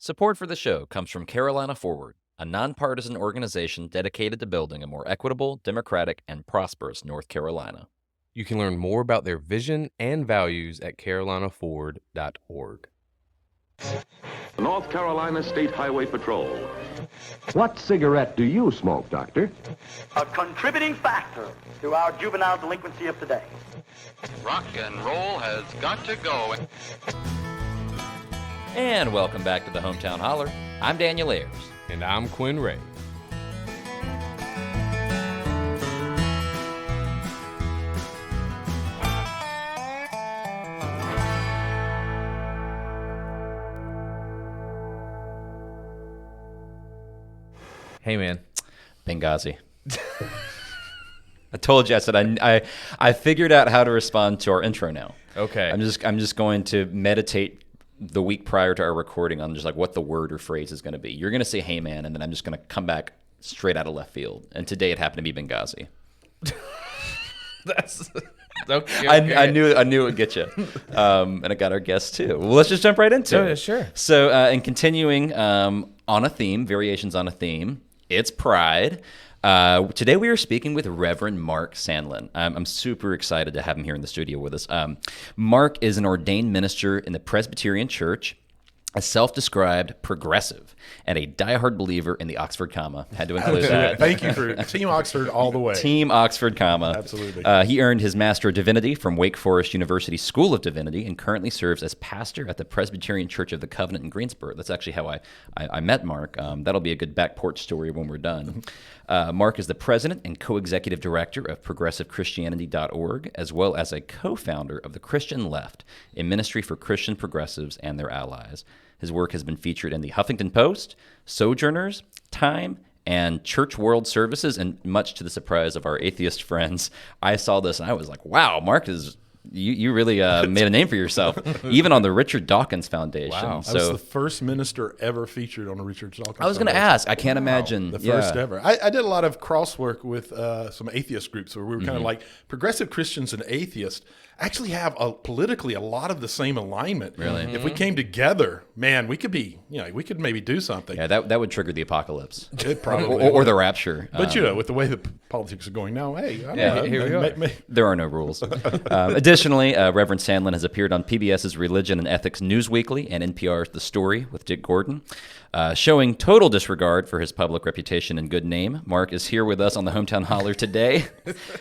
Support for the show comes from Carolina Forward, a nonpartisan organization dedicated to building a more equitable, democratic, and prosperous North Carolina. You can learn more about their vision and values at carolinaforward.org. North Carolina State Highway Patrol. What cigarette do you smoke, Doctor? A contributing factor to our juvenile delinquency of today. Rock and roll has got to go. And welcome back to the Hometown Holler. I'm Daniel Ayers. And I'm Quinn Ray. Hey, man. Benghazi. I told you, I said I figured out how to respond to our intro now. Okay. I'm just going to meditate the week prior to our recording on just like what the word or phrase is going to be. You're going to say, hey, man, and then I'm just going to come back straight out of left field. And today it happened to be Benghazi. That's okay. I knew it would get you. And it got our guests too. Well, let's just jump right into it. Yeah, sure. So, and continuing on a theme, variations on a theme, it's Pride. Today we are speaking with Reverend Mark Sandlin. I'm super excited to have him here in the studio with us. Mark is an ordained minister in the Presbyterian Church, a self-described progressive, and a diehard believer in the Oxford comma. Had to include that. Thank you for Team Oxford all the way. Team Oxford comma. Absolutely. He earned his Master of Divinity from Wake Forest University School of Divinity and currently serves as pastor at the Presbyterian Church of the Covenant in Greensboro. That's actually how I met Mark. That'll be a good back porch story when we're done. Mark is the president and co-executive director of ProgressiveChristianity.org, as well as a co-founder of the Christian Left, a ministry for Christian progressives and their allies. His work has been featured in the Huffington Post, Sojourners, Time, and Church World Services, and much to the surprise of our atheist friends, I saw this and I was like, wow, Mark is... You really made a name for yourself, even on the Richard Dawkins Foundation. Wow. So, I was the first minister ever featured on the Richard Dawkins I was going to Foundation. ask. I can't imagine. The first ever. I did a lot of crosswork with some atheist groups where we were kind of like progressive Christians and atheists actually have politically a lot of the same alignment. Really? If we came together, man, we could be, we could maybe do something. Yeah, that would trigger the apocalypse. It probably or would. the rapture. But with the way the politics are going now, hey, I don't know, here we are. There are no rules. Additionally, Reverend Sandlin has appeared on PBS's Religion and Ethics News Weekly and NPR's The Story with Dick Gordon. Showing total disregard for his public reputation and good name, Mark is here with us on the Hometown Holler today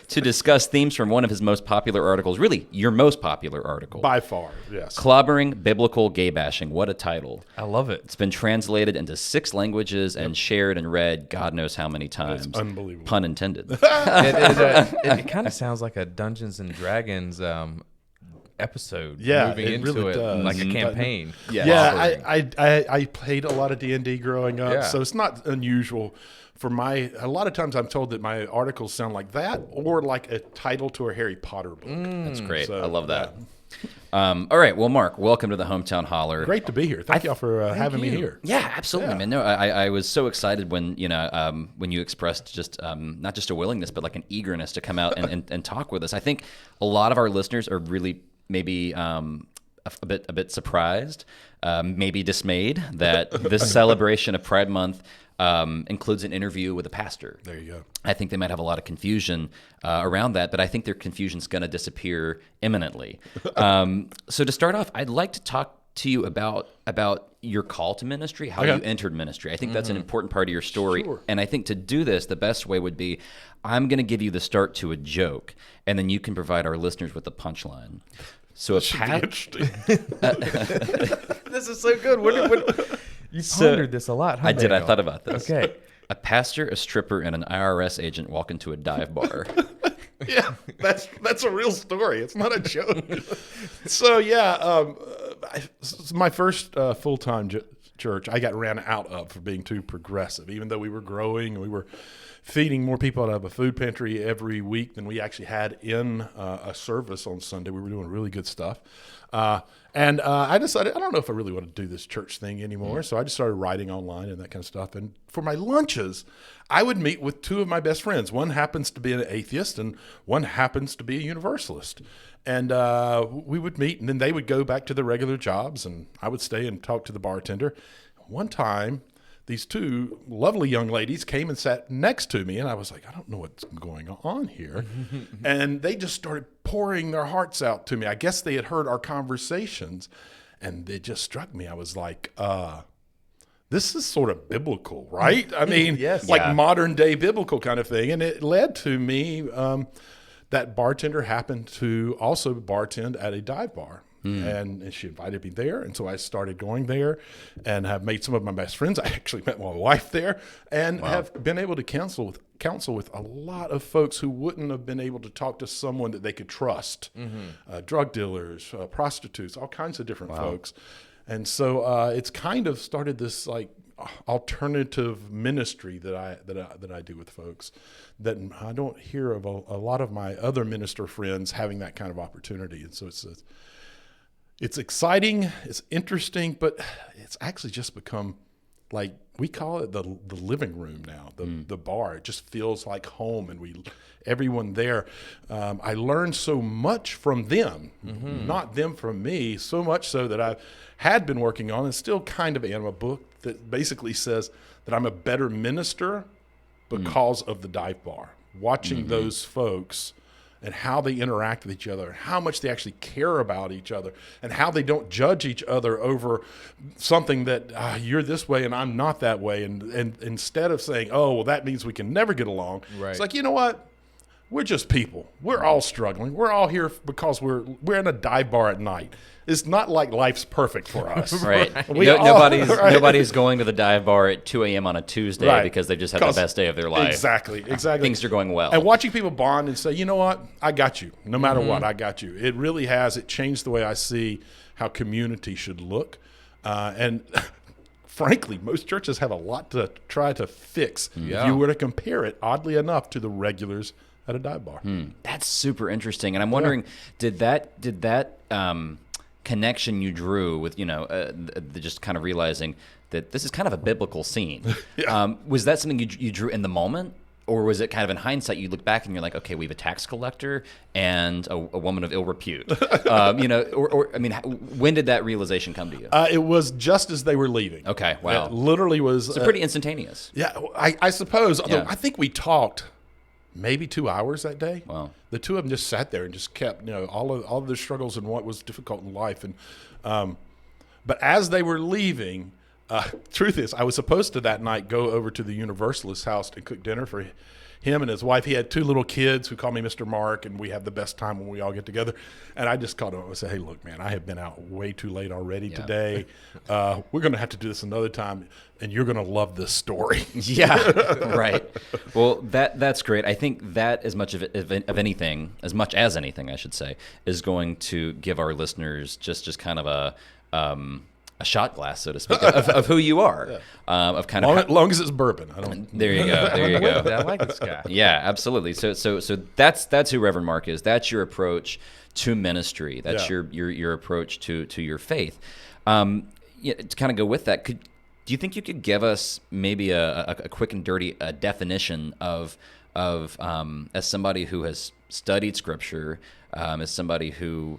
to discuss themes from one of his most popular articles, really your most popular article. By far, yes. Clobbering Biblical Gay Bashing. What a title. I love it. It's been translated into 6 languages and shared and read God knows how many times. It's unbelievable. Pun intended. It kind of sounds like a Dungeons and Dragons episode. Yeah, moving it into really it does. like a campaign. Yeah, I played a lot of D&D growing up, Yeah. so it's not unusual for a lot of times I'm told that my articles sound like that or like a title to a Harry Potter book. That's great. So, I love that. All right. Well, Mark, welcome to the Hometown Holler. Great to be here. Thank y'all for having me here. Yeah, absolutely, man. No, I was so excited when you expressed just not just a willingness, but like an eagerness to come out and talk with us. I think a lot of our listeners are really maybe a bit surprised, maybe dismayed that this celebration of Pride Month includes an interview with a pastor. There you go. I think they might have a lot of confusion around that, but I think their confusion's going to disappear imminently. So to start off, I'd like to talk to you about your call to ministry, how you entered ministry. I think that's an important part of your story. Sure. And I think to do this, the best way would be I'm going to give you the start to a joke, and then you can provide our listeners with the punchline. So Should be interesting. This is so good. You pondered this a lot, huh? I did. I thought about this. Okay. A pastor, a stripper, and an IRS agent walk into a dive bar. Yeah, that's a real story. It's not a joke. So my first full-time church I got ran out of for being too progressive, even though we were growing and we were feeding more people out of a food pantry every week than we actually had in a service on Sunday. We were doing really good stuff. And I decided, I don't know if I really want to do this church thing anymore. So I just started writing online and that kind of stuff. And for my lunches, I would meet with 2 of my best friends. One happens to be an atheist and one happens to be a universalist. And we would meet, and then they would go back to their regular jobs, and I would stay and talk to the bartender. one time, these two lovely young ladies came and sat next to me, and I was like, I don't know what's going on here. And they just started pouring their hearts out to me. I guess they had heard our conversations, and it just struck me. I was like, this is sort of biblical, right? I mean, Yes. like Yeah. modern day biblical kind of thing. And it led to me, that bartender happened to also bartend at a dive bar. And she invited me there, and so I started going there and have made some of my best friends. I actually met my wife there and have been able to counsel with a lot of folks who wouldn't have been able to talk to someone that they could trust. Drug dealers, prostitutes, all kinds of different folks. And so it's kind of started this like alternative ministry that I do with folks that I don't hear of a lot of my other minister friends having that kind of opportunity. And so it's exciting, it's interesting, but it's actually just become like, we call it the living room now, the bar. It just feels like home, and everyone there. I learned so much from them, not them from me, so much so that I had been working on and still kind of am a book that basically says that I'm a better minister because of the dive bar, watching those folks and how they interact with each other, and how much they actually care about each other, and how they don't judge each other over something that you're this way and I'm not that way. And instead of saying, oh, well, that means we can never get along. Right. It's like, you know what? We're just people. We're all struggling. We're all here because we're in a dive bar at night. It's not like life's perfect for us. Right. Right. Nobody's going to the dive bar at 2 a.m. on a Tuesday Right. because they just had the best day of their life. Exactly. Things are going well. And watching people bond and say, you know what, I got you. No matter what, I got you. It really has. It changed the way I see how community should look. And frankly, most churches have a lot to try to fix if you were to compare it, oddly enough, to the regulars at a dive bar. That's super interesting, and I'm wondering, did that connection you drew with just kind of realizing that this is kind of a biblical scene? Was that something you drew in the moment, or was it kind of in hindsight you look back and you're like, okay, we have a tax collector and a woman of ill repute, or I mean, when did that realization come to you? It was just as they were leaving. Okay, wow, It literally was. so pretty instantaneous. Yeah, I suppose. Although Yeah. I think we talked maybe 2 hours that day. Wow. The two of them just sat there and just kept, all of their struggles and what was difficult in life. And but as they were leaving, truth is, I was supposed to that night go over to the Universalist house and cook dinner for him and his wife. He had two little kids who call me Mr. Mark, and we have the best time when we all get together. And I just called him and said, hey, look, man, I have been out way too late already today. We're going to have to do this another time, and you're going to love this story. Yeah, right. Well, that's great. I think that as much of anything, as much as anything, I should say, is going to give our listeners just kind of a shot glass, so to speak, of who you are, of kind of Long as it's bourbon. I don't. There you go. There you go. I like this guy. Yeah, absolutely. So that's who Reverend Mark is. That's your approach to ministry. That's your approach to your faith. To kind of go with that, do you think you could give us maybe a quick and dirty definition of as somebody who has studied Scripture, as somebody who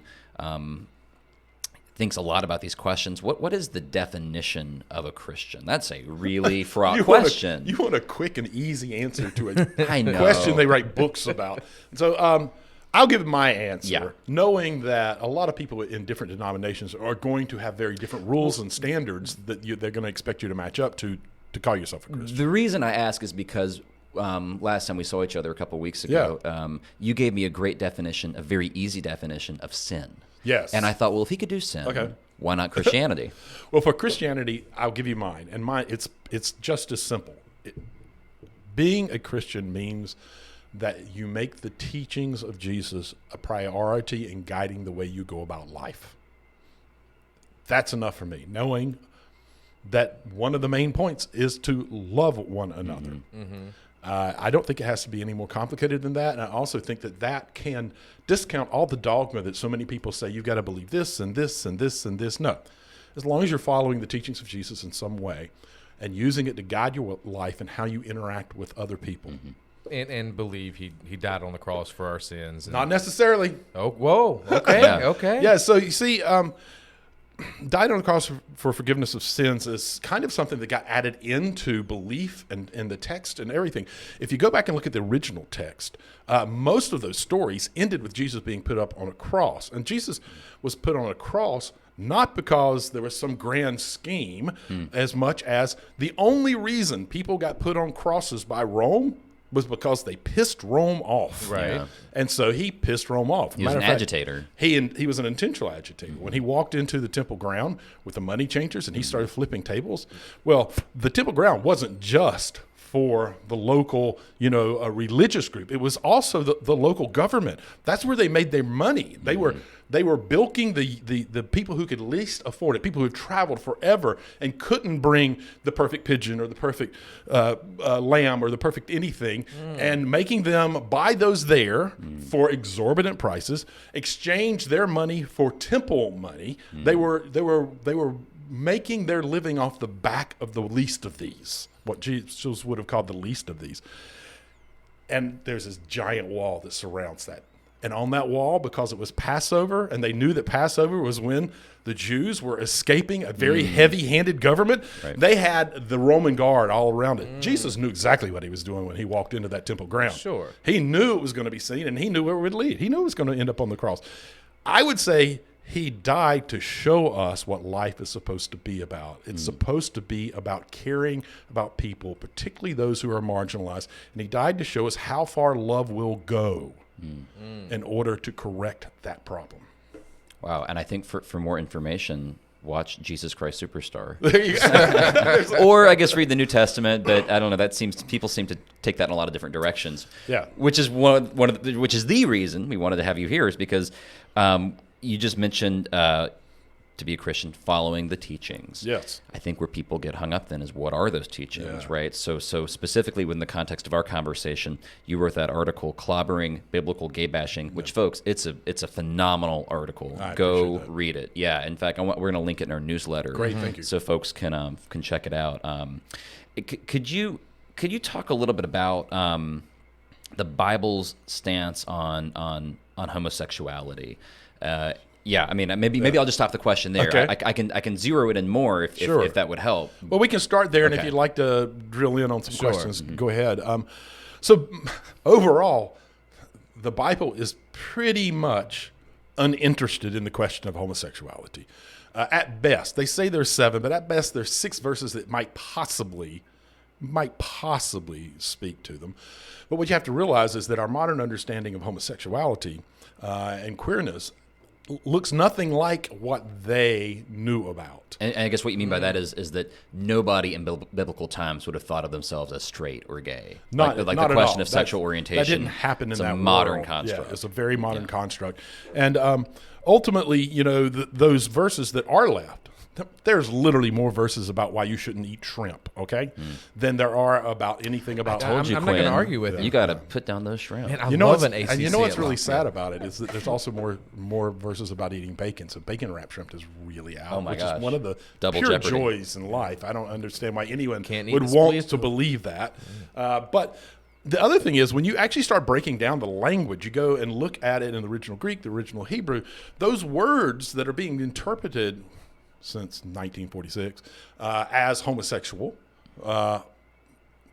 thinks a lot about these questions, what is the definition of a Christian? That's a really fraught question. You want a quick and easy answer to a I know. question they write books about. So I'll give my answer, knowing that a lot of people in different denominations are going to have very different rules and standards that they're going to expect you to match up to call yourself a Christian. The reason I ask is because last time we saw each other a couple of weeks ago, you gave me a great definition, a very easy definition of sin. Yes. And I thought, well, if he could do sin, Okay. why not Christianity? Well, for Christianity, I'll give you mine. And mine, it's just as simple. Being a Christian means that you make the teachings of Jesus a priority in guiding the way you go about life. That's enough for me, knowing that one of the main points is to love one another. I don't think it has to be any more complicated than that. And I also think that can discount all the dogma that so many people say, you've got to believe this and this and this and this. No. As long as you're following the teachings of Jesus in some way and using it to guide your life and how you interact with other people. And believe he died on the cross for our sins. And, Not necessarily. oh, whoa. Okay. Yeah. Okay. Yeah, so you see, died on the cross for forgiveness of sins is kind of something that got added into belief and the text and everything. If you go back and look at the original text, most of those stories ended with Jesus being put up on a cross. And Jesus was put on a cross not because there was some grand scheme, as much as the only reason people got put on crosses by Rome was because they pissed Rome off. Right. Yeah. And so he pissed Rome off. He was an agitator. He was an intentional agitator. When he walked into the temple ground with the money changers and he started flipping tables, well, the temple ground wasn't just for the local, a religious group. It was also the local government. That's where they made their money. They were bilking the people who could least afford it, people who have traveled forever and couldn't bring the perfect pigeon or the perfect lamb or the perfect anything, and making them buy those there for exorbitant prices, exchange their money for temple money. They were making their living off the back of the least of these, what Jesus would have called the least of these. And there's this giant wall that surrounds that. And on that wall, because it was Passover, and they knew that Passover was when the Jews were escaping a very heavy-handed government, they had the Roman guard all around it. Jesus knew exactly what he was doing when he walked into that temple ground. Sure. He knew it was going to be seen, and he knew where it would lead. He knew it was going to end up on the cross. I would say he died to show us what life is supposed to be about. It's supposed to be about caring about people, particularly those who are marginalized. And he died to show us how far love will go in order to correct that problem. Wow. And I think for more information, watch Jesus Christ Superstar. There you go. Or I guess read the New Testament, but I don't know. People seem to take that in a lot of different directions. Yeah. Which is which is the reason we wanted to have you here, is because you just mentioned to be a Christian, following the teachings. Yes. I think where people get hung up then is, what are those teachings, right? So specifically within the context of our conversation, you wrote that article, Clobbering Biblical Gay Bashing, which, folks, it's a phenomenal artital. Go read it. Yeah. In fact, we're going to link it in our newsletter. Great, thank you. So folks can check it out. Could you talk a little bit about the Bible's stance on homosexuality? Yeah, I mean, maybe I'll just stop the question there. Okay. I can zero it in more if that would help. Well, we can start there, and if Okay. you'd like to drill in on some questions, go ahead. So overall, the Bible is pretty much uninterested in the question of homosexuality. At best, they say there's 7, but at best there's 6 verses that might possibly speak to them. But what you have to realize is that our modern understanding of homosexuality and queerness looks nothing like what they knew about. And I guess what you mean by that is that nobody in biblical times would have thought of themselves as straight or gay. Not the at question all. of sexual orientation. That didn't happen in it's a that modern world. construct. Yeah, it's a very modern construct. And ultimately, those verses that are left, there's literally more verses about why you shouldn't eat shrimp, okay, than there are about anything about. I told you, I'm not Quinn, gonna argue with you got to put down those shrimp. Man, I You know love what's, an ACC. and you know what's at really lunch. sad about it is that there's also more verses about eating bacon. So bacon wrapped shrimp is really out, Oh my which gosh. is one of the Double pure jeopardy. joys in life. I don't understand why anyone Can't eat would the want spleef. to believe that. But the other thing is, when you actually start breaking down the language, you go and look at it in the original Greek, the original Hebrew, those words that are being interpreted since 1946 as homosexual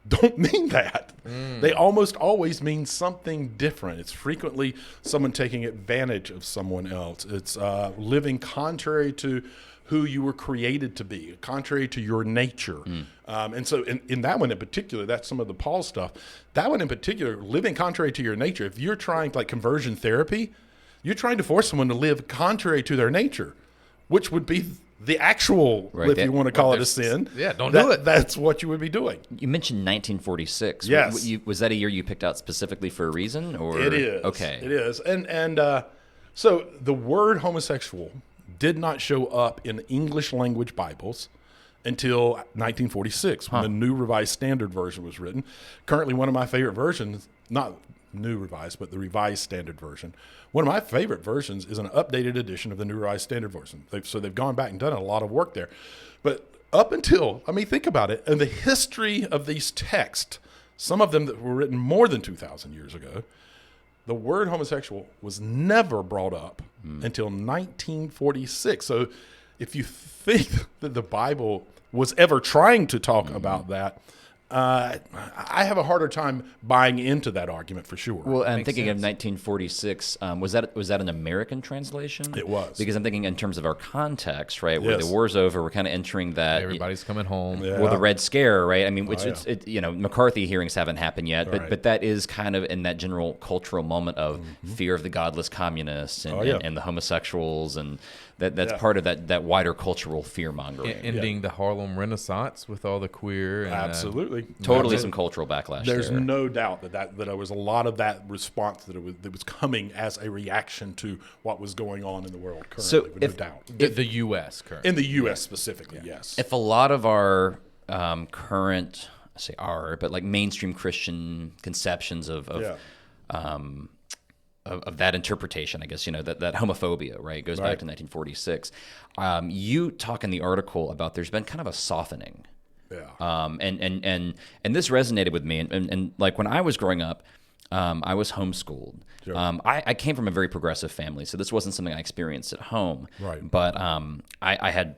don't mean that. They almost always mean something different. It's frequently someone taking advantage of someone else. It's living contrary to who you were created to be, contrary to your nature. And so in that one in particular, that's some of the Paul stuff. That one in particular, living contrary to your nature, if you're trying like conversion therapy, you're trying to force someone to live contrary to their nature, which would be the actual, Right, if you want to call it a sin. Yeah, don't do it. That's what you would be doing. You mentioned 1946. Yes. Was that a year you picked out specifically for a reason? Or It is. Okay. It is. And so the word homosexual did not show up in English language Bibles until 1946 when the New Revised Standard Version was written. Currently one of my favorite versions, not New Revised, but the Revised Standard Version. One of my favorite versions is an updated edition of the New Revised Standard Version. So they've gone back and done a lot of work there. But up until, think about it, in the history of these texts, some of them that were written more than 2,000 years ago, the word homosexual was never brought up until 1946. So if you think that the Bible was ever trying to talk about that, I have a harder time buying into that argument for sure. Well, I'm thinking of 1946. Was that an American translation? It was. Because I'm thinking in terms of our context, right? Where Yes. the war's over, we're kind of entering that. Everybody's coming home. Yeah. Well, the Red Scare, right? I mean, which yeah. it's McCarthy hearings haven't happened yet, Right. but that is kind of in that general cultural moment of fear of the godless communists and, and the homosexuals, and that's part of that wider cultural fear mongering. Ending the Harlem Renaissance with all the queer. And, Absolutely. Totally some cultural backlash. There's there. no doubt that there was a lot of that response that was coming as a reaction to what was going on in the world currently, So with no doubt. the U.S. currently. In the U.S. specifically, yes. If a lot of our current, I say our, but like mainstream Christian conceptions of that interpretation, I guess, that homophobia, right, goes back to 1946. You talk in the article about there's been kind of a softening. Yeah. And this resonated with me. And like when I was growing up, I was homeschooled. Sure. I came from a very progressive family, so this wasn't something I experienced at home. Right. But I had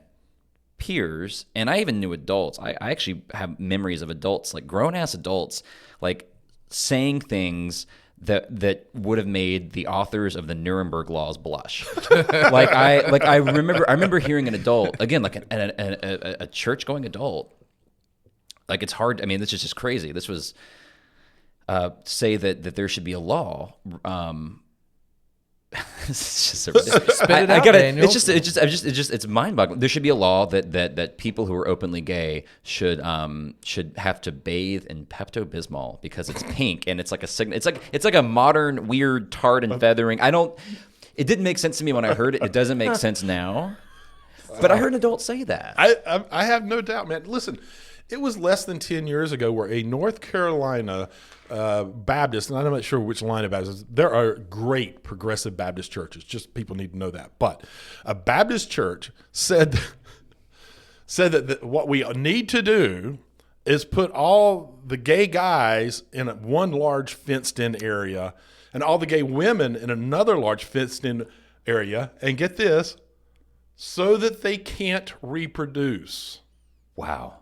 peers, and I even knew adults. I actually have memories of adults, like grown-ass adults, like saying things that would have made the authors of the Nuremberg laws blush. I remember hearing an adult, again, like a church-going adult. Like, it's hard. I mean, this is just crazy. This was say that there should be a law. It's just so ridiculous. Spit it out, Daniel. It's mind-boggling. There should be a law that people who are openly gay should have to bathe in Pepto-Bismol because it's pink and it's like a sign. It's like a modern weird tarred and feathering. It didn't make sense to me when I heard it. It doesn't make sense now. But I heard an adult say that. I have no doubt, man. Listen, it was less than 10 years ago where a North Carolina Baptist, and I'm not sure which line of Baptists, there are great progressive Baptist churches, just people need to know that. But a Baptist church said that what we need to do is put all the gay guys in one large fenced-in area and all the gay women in another large fenced-in area, and get this, so that they can't reproduce. Wow.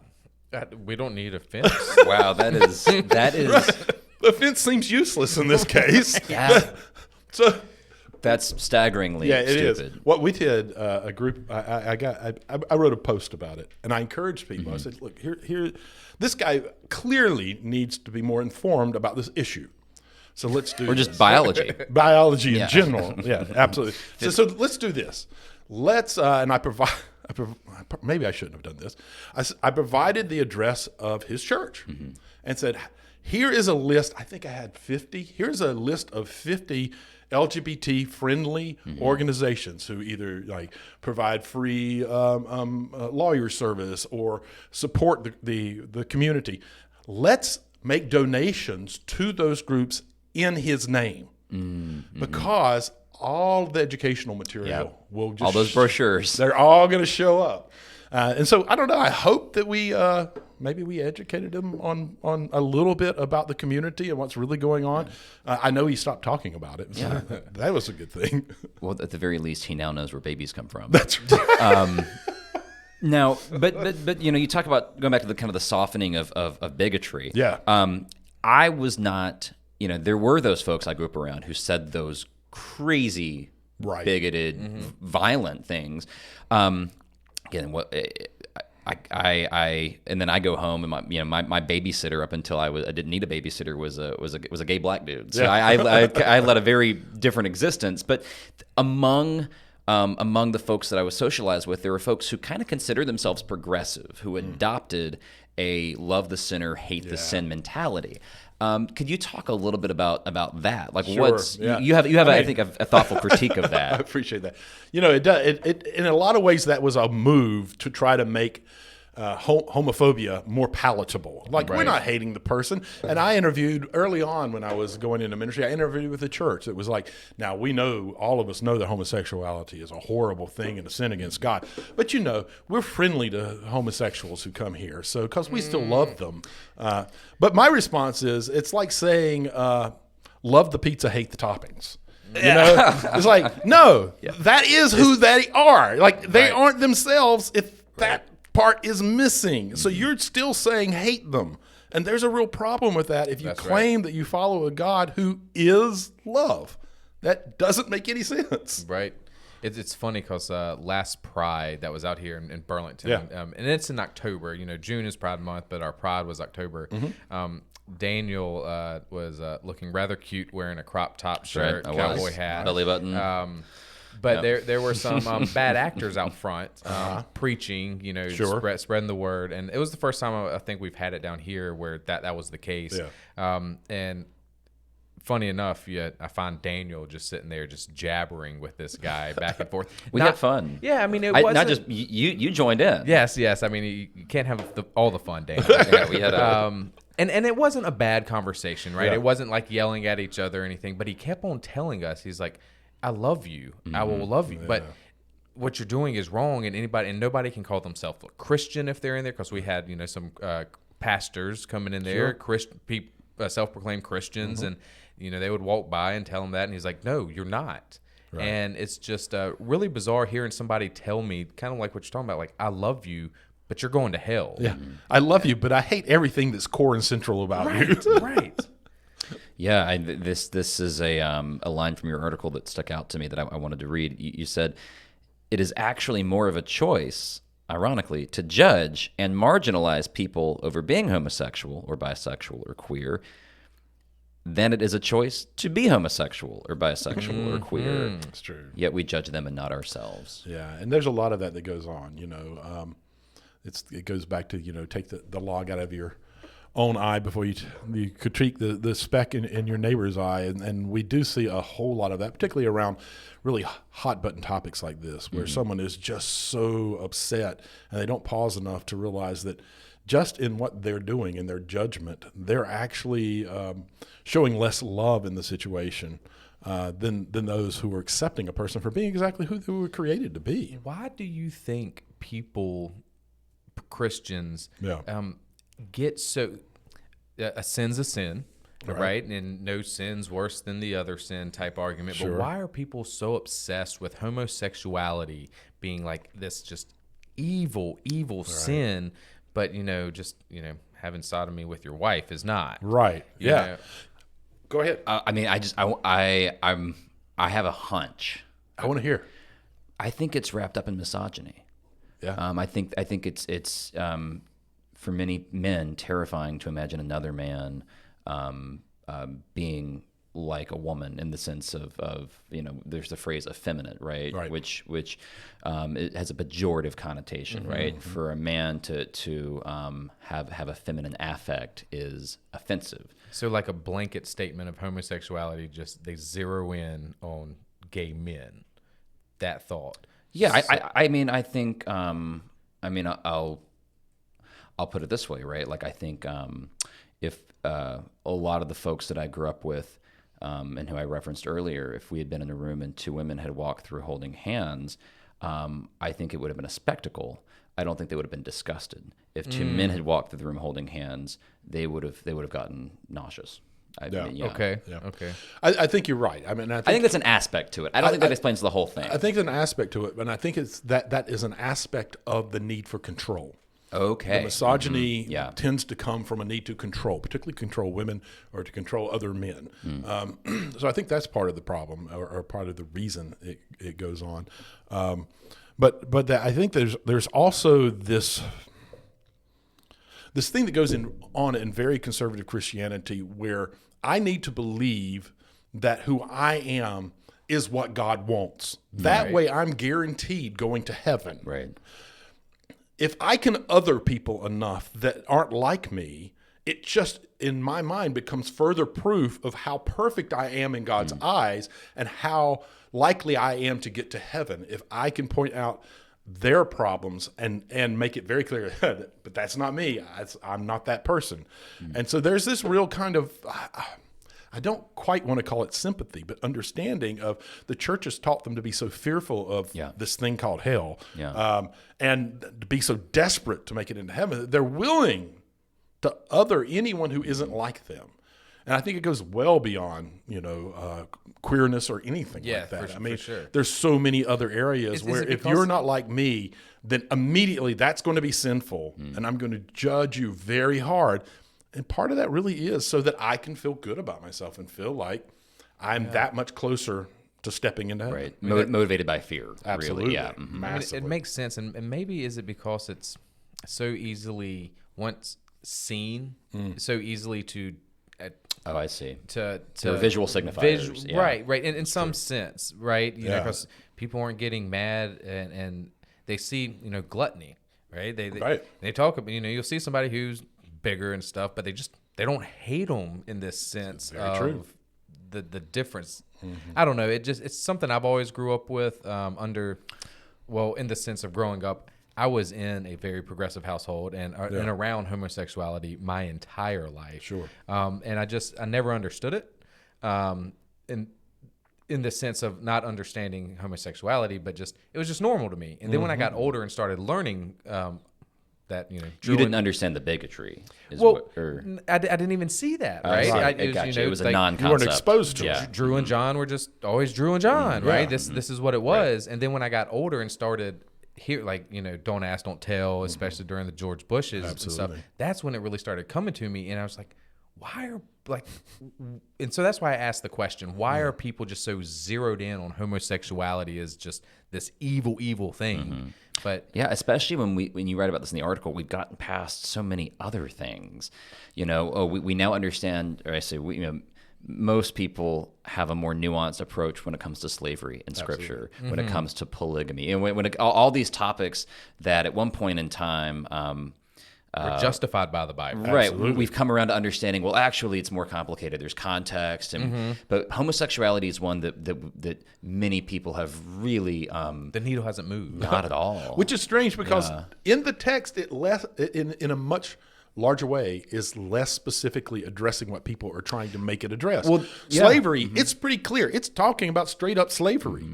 We don't need a fence. Wow, that is The fence seems useless in this case. Yeah. So That's staggeringly it stupid. is. What we did, a group, I wrote a post about it, and I encouraged people. I said, look, here, this guy clearly needs to be more informed about this issue. So let's do Or just this. biology. in general. Yeah, absolutely. So let's do this. Let's, and maybe I shouldn't have done this. I provided the address of his church and said, here is a list. I think I had 50. Here's a list of 50 LGBT-friendly organizations who either like provide free lawyer service or support the community. Let's make donations to those groups in his name because all the educational material will just all those brochures. They're all going to show up. And so I don't know. I hope that we maybe we educated him on a little bit about the community and what's really going on. I know he stopped talking about it. So that was a good thing. Well, at the very least, he now knows where babies come from. That's right. Now, but you talk about going back to the kind of the softening of bigotry. Yeah. I was not. There were those folks I grew up around who said those crazy, bigoted, violent things. Again, what I and then I go home and my babysitter up until I didn't need a babysitter was a gay black dude. So I led a very different existence. But among the folks that I was socialized with, there were folks who kind of considered themselves progressive, who adopted a love the sinner, hate the sin mentality. Could you talk a little bit about that? Like, Sure, you have I think a thoughtful critique of I that. appreciate that. It in a lot of ways that was a move to try to make homophobia more palatable. Like we're not hating the person. And I interviewed early on when I was going into ministry. I interviewed with the church. It was like, now we know, all of us know that homosexuality is a horrible thing and a sin against God. But we're friendly to homosexuals who come here, so because we still love them. But my response is, it's like saying, love the pizza, hate the toppings. You know, it's like, no, that is who they are. Like, they aren't themselves if that part is missing. So you're still saying hate them. And there's a real problem with that if you claim that you follow a God who is love. That doesn't make any sense. Right. It's funny because last Pride that was out here in Burlington, and it's in October. You know, June is Pride Month, but our Pride was October. Daniel was looking rather cute wearing a crop top shirt, cowboy hat, belly button. But there were some bad actors out front preaching, you know, spreading the word. And it was the first time I think we've had it down here where that was the case. And funny enough, I find Daniel just sitting there just jabbering with this guy back and forth. We had fun. Yeah, I mean, it wasn't... Not just... You joined in. Yes. I mean, you can't have all the fun, Daniel. We had And it wasn't a bad conversation, right? It wasn't like yelling at each other or anything, but he kept on telling us, he's like, I love you. I will love you. But what you're doing is wrong, and nobody can call themselves a Christian if they're in there, because we had, you know, some pastors coming in there, self-proclaimed Christians, and, you know, they would walk by and tell him that, and he's like, no, you're not. Right. And it's just really bizarre hearing somebody tell me, kind of like what you're talking about, like, I love you, but you're going to hell. Yeah, I love you, but I hate everything that's core and central about you. Right. Yeah, this is a line from your article that stuck out to me that I wanted to read. You said, it is actually more of a choice, ironically, to judge and marginalize people over being homosexual or bisexual or queer than it is a choice to be homosexual or bisexual or queer. It's true. Yet we judge them and not ourselves. Yeah, and there's a lot of that goes on, you know. It goes back to, you know, take the log out of your own eye before you critique the speck in your neighbor's eye. And we do see a whole lot of that, particularly around really hot button topics like this, where someone is just so upset and they don't pause enough to realize that just in what they're doing, in their judgment, they're actually showing less love in the situation than those who are accepting a person for being exactly who they were created to be. Why do you think Christians get so a sin's a sin, right? And no sin's worse than the other sin type argument. But why are people so obsessed with homosexuality being like this just evil sin? But, you know, just, you know, having sodomy with your wife is not. Right. You know? Go ahead. I mean, I have a hunch. I want to hear. I think it's wrapped up in misogyny. Yeah. I think it's for many men terrifying to imagine another man being like a woman in the sense of you know, there's the phrase effeminate, right? Which it has a pejorative connotation, right? For a man to have a feminine affect is offensive. So like a blanket statement of homosexuality, just they zero in on gay men. That thought. Yeah, I mean, I think, I'll put it this way, right? Like, I think if a lot of the folks that I grew up with and who I referenced earlier, if we had been in a room and two women had walked through holding hands, I think it would have been a spectacle. I don't think they would have been disgusted. If two men had walked through the room holding hands, they would have gotten nauseous. Okay. I think you're right. I mean, I think that's an aspect to it. I don't think that explains the whole thing. I think there's an aspect to it, but I think it's that is an aspect of the need for control. Okay. The misogyny tends to come from a need to control, particularly control women or to control other men. So I think that's part of the problem or part of the reason it goes on. But I think there's also this thing that goes on in very conservative Christianity where I need to believe that who I am is what God wants. That way I'm guaranteed going to heaven. Right. If I can other people enough that aren't like me, it just, in my mind, becomes further proof of how perfect I am in God's eyes and how likely I am to get to heaven. If I can point out their problems and make it very clear, but that's not me. I'm not that person. And so there's this real kind of, I don't quite want to call it sympathy, but understanding of the church has taught them to be so fearful of this thing called hell and to be so desperate to make it into heaven that they're willing to other anyone who isn't like them. And I think it goes well beyond, queerness or anything like that. For sure. There's so many other areas Is where it if because- you're not like me, then immediately that's going to be sinful, and I'm going to judge you very hard. And part of that really is so that I can feel good about myself and feel like I'm that much closer to stepping into heaven. Right. Motivated by fear. Absolutely. Really. Yeah. I mean, Massively. it makes sense, and maybe is it because it's so easily once seen, so easily to Oh, I see. to They're visual signifiers. Yeah. right, in some sense, right? You know, Yeah. because people aren't getting mad and they see gluttony, right? Right. They talk about you'll see somebody who's bigger and stuff, but they don't hate them in this sense of true. the difference. I don't know. It's something I've always grew up with in the sense of growing up. I was in a very progressive household and around homosexuality my entire life. Sure. And I never understood it. In the sense of not understanding homosexuality, but it was just normal to me. And then when I got older and started learning that You didn't understand the bigotry. I didn't even see that, right? Gotcha. It was a like, non-concept. You weren't exposed to Yeah. it. Drew and John were just always Drew and John, right? Yeah. This is what it was. And then when I got older and started here, don't ask, don't tell, especially during the George Bushes and stuff, Absolutely. that's when it really started coming to me. And I was like, and so that's why I asked the question, why are people just so zeroed in on homosexuality as just this evil thing? But Yeah, especially when you write about this in the article, we've gotten past so many other things. We now understand, or I say, most people have a more nuanced approach when it comes to slavery in Scripture, when it comes to polygamy, and when all these topics that at one point in time. we're justified by the Bible. Right. We've come around to understanding, well, actually, it's more complicated. There's context. But homosexuality is one that many people have really The needle hasn't moved. not at all. Which is strange because in the text, it in a much larger way is less specifically addressing what people are trying to make it address. Well, yeah. Slavery, it's pretty clear. It's talking about straight up slavery.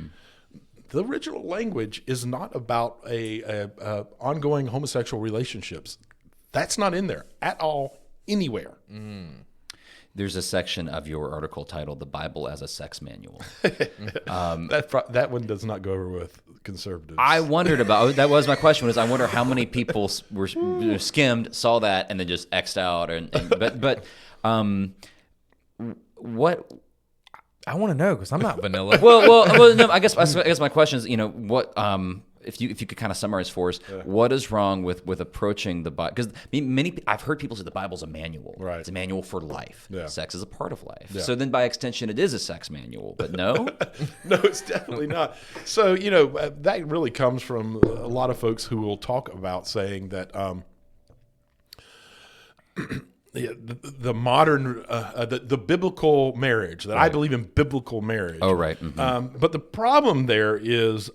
The original language is not about a ongoing homosexual relationships. That's not in there at all anywhere. There's a section of your article titled "The Bible as a Sex Manual." That one does not go over with conservatives. I wondered about that. Was my question was I wonder how many people were skimmed, saw that, and then just X'd out. But what? I want to know because I'm not vanilla. Well, no. I guess my question is, what if you could kind of summarize for us, what is wrong with approaching the Bible? Because I've heard people say the Bible's a manual. Right. It's a manual for life. Yeah. Sex is a part of life. Yeah. So then, by extension, it is a sex manual. But no. No, it's definitely not. So, that really comes from a lot of folks who will talk about saying that the modern, the biblical marriage, that I believe in biblical marriage. Oh, right. But the problem there is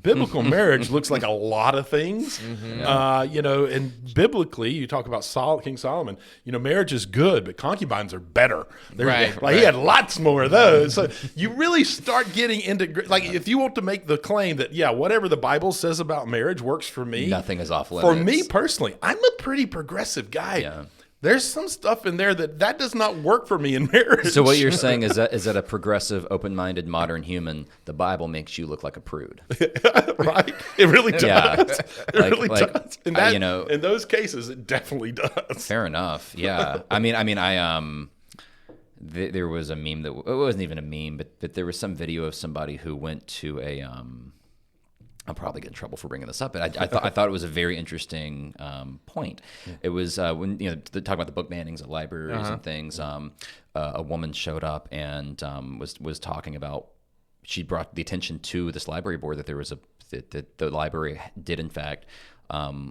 biblical marriage looks like a lot of things. And biblically, you talk about King Solomon, marriage is good, but concubines are better. He had lots more of those. So you really start getting into, if you want to make the claim that, whatever the Bible says about marriage works for me. Nothing is off For limits. me personally, I'm a pretty progressive guy. Yeah. There's some stuff in there that does not work for me in marriage. So what you're saying is that a progressive, open-minded, modern human, the Bible makes you look like a prude. Right? It really does. Yeah. It really does. In in those cases, it definitely does. Fair enough. Yeah. There was a meme it wasn't even a meme, but there was some video of somebody who went to a I'll probably get in trouble for bringing this up, but I thought it was a very interesting point. It was when they talk about the book bannings at libraries and things. A woman showed up and was talking about. She brought the attention to this library board that there was that the library did in fact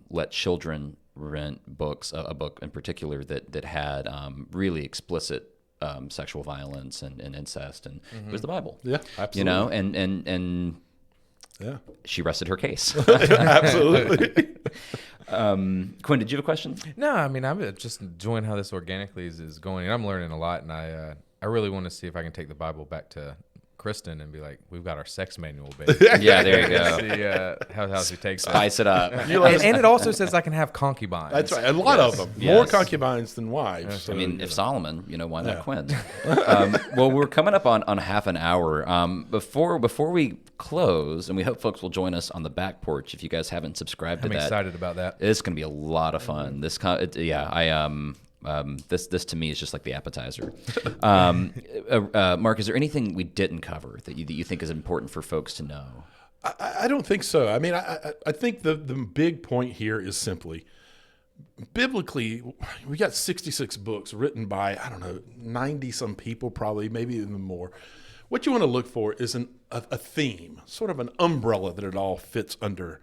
let children rent books. A book in particular that had really explicit sexual violence and incest, and it was the Bible. Yeah, absolutely. And yeah, she rested her case. Absolutely. Quinn, did you have a question? No, I'm just enjoying how this organically is going. And I'm learning a lot, and I really want to see if I can take the Bible back to Kristen and be like, "We've got our sex manual, baby." Yeah, there you go. See how she takes it. Spice it up. And it also says I can have concubines. That's right. A lot of them. Yes. More concubines than wives. I mean, if Solomon, why not Yeah. Quinn? Well, we're coming up on half an hour. Before we close, and we hope folks will join us on the back porch if you guys haven't subscribed to I'm that. excited about that. It's going to be a lot of fun. This to me is just like the appetizer. Mark, is there anything we didn't cover that you think is important for folks to know? I don't think so. I mean, I think the big point here is simply, biblically, we got 66 books written by, 90-some people, probably, maybe even more. What you want to look for is a theme, sort of an umbrella that it all fits under.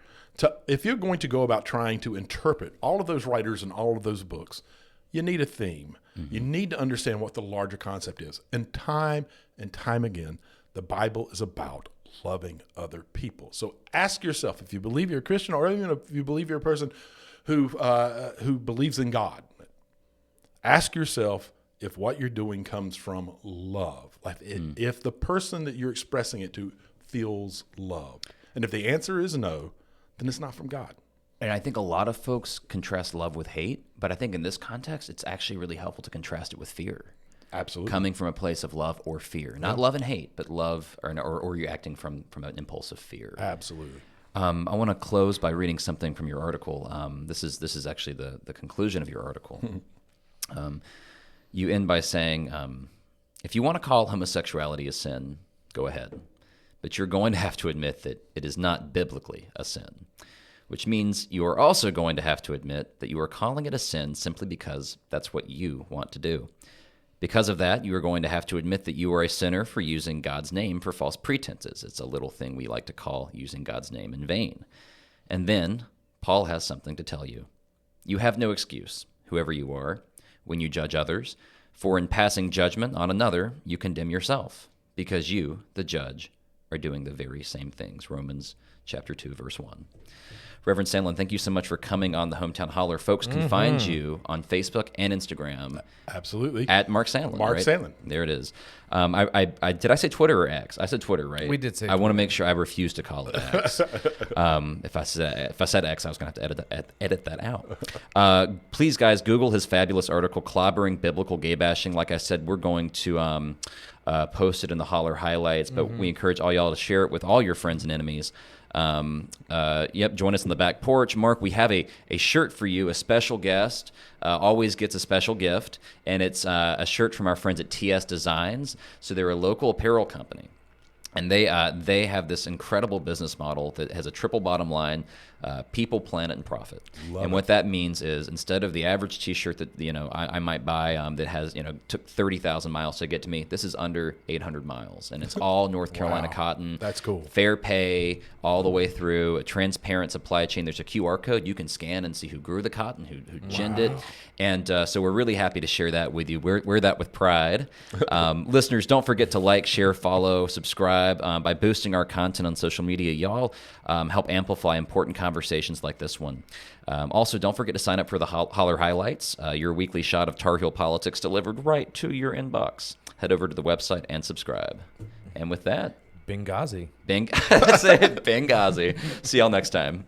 If you're going to go about trying to interpret all of those writers and all of those books, you need a theme. Mm-hmm. You need to understand what the larger concept is. And time again, the Bible is about loving other people. So ask yourself, if you believe you're a Christian, or even if you believe you're a person who believes in God, ask yourself if what you're doing comes from love. Like if the person that you're expressing it to feels loved. And if the answer is no, then it's not from God. And I think a lot of folks contrast love with hate, but I think in this context, it's actually really helpful to contrast it with fear. Absolutely. Coming from a place of love or fear. Not love and hate, but love, or you're acting from an impulse of fear. Absolutely. I want to close by reading something from your article. This is actually the conclusion of your article. You end by saying, if you want to call homosexuality a sin, go ahead. But you're going to have to admit that it is not biblically a sin, which means you are also going to have to admit that you are calling it a sin simply because that's what you want to do. Because of that, you are going to have to admit that you are a sinner for using God's name for false pretenses. It's a little thing we like to call using God's name in vain. And then Paul has something to tell you. You have no excuse, whoever you are, when you judge others, for in passing judgment on another, you condemn yourself, because you, the judge, are doing the very same things. Romans chapter 2, verse 1. Reverend Sandlin, thank you so much for coming on the Hometown Holler. Folks can find you on Facebook and Instagram. Absolutely. At Mark Sandlin. Mark right? Sandlin. There it is. Did I say Twitter or X? I said Twitter, right? We did say I want to make sure I refuse to call it X. If I said X, I was going to have to edit that out. Please, guys, Google his fabulous article, Clobbering Biblical Gay Bashing. Like I said, we're going to post it in the Holler highlights, but we encourage all y'all to share it with all your friends and enemies. Join us on the back porch. Mark, we have a shirt for you. A special guest always gets a special gift, and it's a shirt from our friends at TS Designs. So they're a local apparel company, and they have this incredible business model that has a triple bottom line: people, planet, and profit. What that means is, instead of the average T-shirt that I might buy that has took 30,000 miles to get to me, this is under 800 miles, and it's all North Carolina cotton. That's cool. Fair pay all the way through, a transparent supply chain. There's a QR code you can scan and see who grew the cotton, who ginned it, and so we're really happy to share that with you. Wear that with pride. Listeners, don't forget to like, share, follow, subscribe. By boosting our content on social media, y'all help amplify important conversations like this one. Also, don't forget to sign up for the Holler Highlights, your weekly shot of Tar Heel politics delivered right to your inbox. Head over to the website and subscribe. And with that, Benghazi. Benghazi. See y'all next time.